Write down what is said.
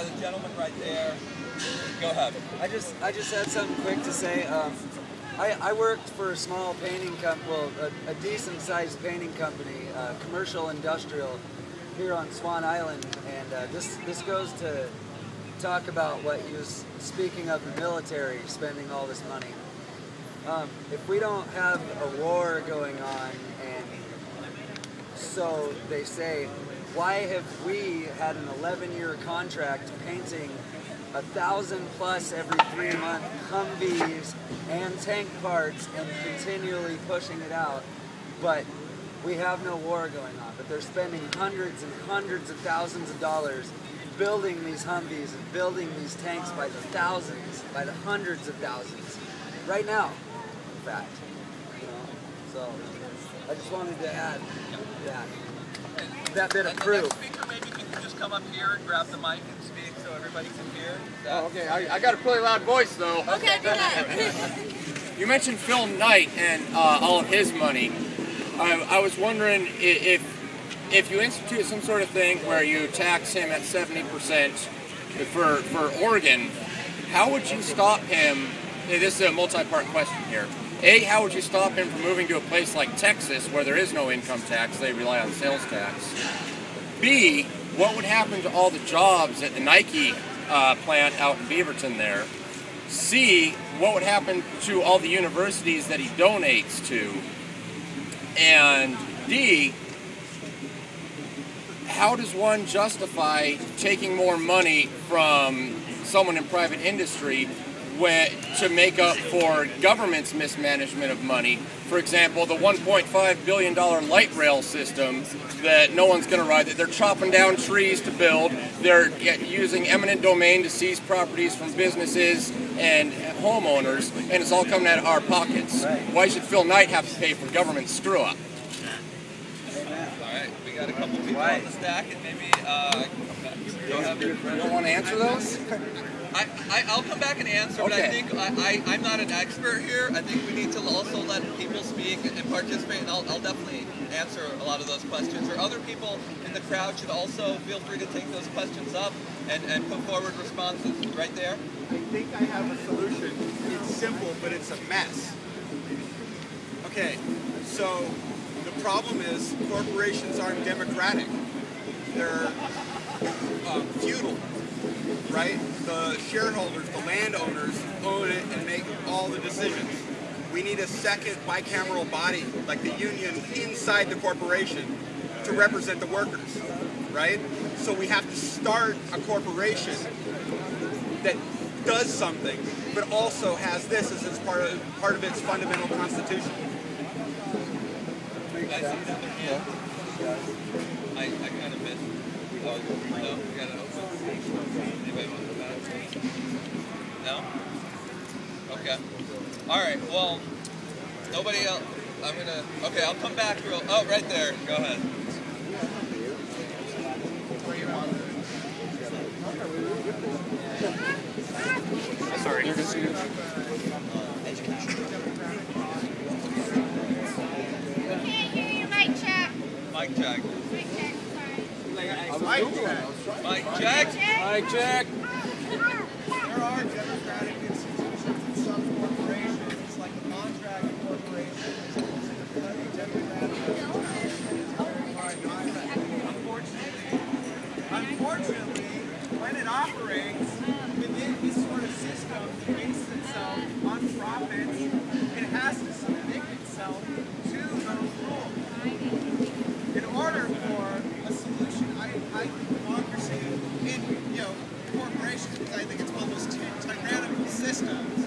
the gentleman right there. Go ahead. I just had something quick to say. I worked for a small painting company, well, a decent-sized painting company, commercial industrial, here on Swan Island, and this goes to talk about what he was speaking of, the military spending all this money. If we don't have a war going on, and so they say, why have we had an 11-year contract painting 1,000 plus every 3 months Humvees and tank parts and continually pushing it out, but we have no war going on, but they're spending hundreds and hundreds of thousands of dollars building these Humvees and building these tanks by the thousands, by the hundreds of thousands, right now, in fact. You know? So I just wanted to add that bit of proof. The next speaker maybe can just come up here and grab the mic and speak so everybody can hear. Oh, okay, I got a really loud voice though. Okay, do that. You mentioned Phil Knight and all of his money. I was wondering if you institute some sort of thing where you tax him at 70% for Oregon, how would you stop him? This is a multi-part question here. A, how would you stop him from moving to a place like Texas where there is no income tax, they rely on sales tax? B, what would happen to all the jobs at the Nike plant out in Beaverton there? C, what would happen to all the universities that he donates to? And D, how does one justify taking more money from someone in private industry to make up for government's mismanagement of money? For example, the $1.5 billion light rail system that no one's going to ride, that they're chopping down trees to build, they're using eminent domain to seize properties from businesses and homeowners, and it's all coming out of our pockets. Right. Why should Phil Knight have to pay for government screw-up? All right, we got a couple people on the stack, and maybe go ahead. You don't want to answer those? I'll come back and answer, but I think I'm not an expert here. I think we need to also let people speak and participate, and I'll definitely answer a lot of those questions. Or other people in the crowd should also feel free to take those questions up and put forward responses. Right there? I think I have a solution. It's simple, but it's a mess. Okay, so the problem is corporations aren't democratic. They're feudal. Right? The shareholders, the landowners own it and make all the decisions. We need a second bicameral body, like the union, inside the corporation to represent the workers, right? So we have to start a corporation that does something, but also has this as its part of its fundamental constitution. I kind of missed. No, we got it open. Anybody want to go back? No? Okay. All right. Well, nobody else. Okay, I'll come back real. Oh, right there. Go ahead. Sorry. We can't hear you, mic check. Mic check. Mic check, sorry. Mic check. Mic check. There are democratic institutions in some corporations, like a contract corporation. Unfortunately, when it operates within this sort of system that bases itself on profits, it has to submit itself to those rules. In order for a solution, I think democracy in corporations, because I think it's one of those tyrannical systems.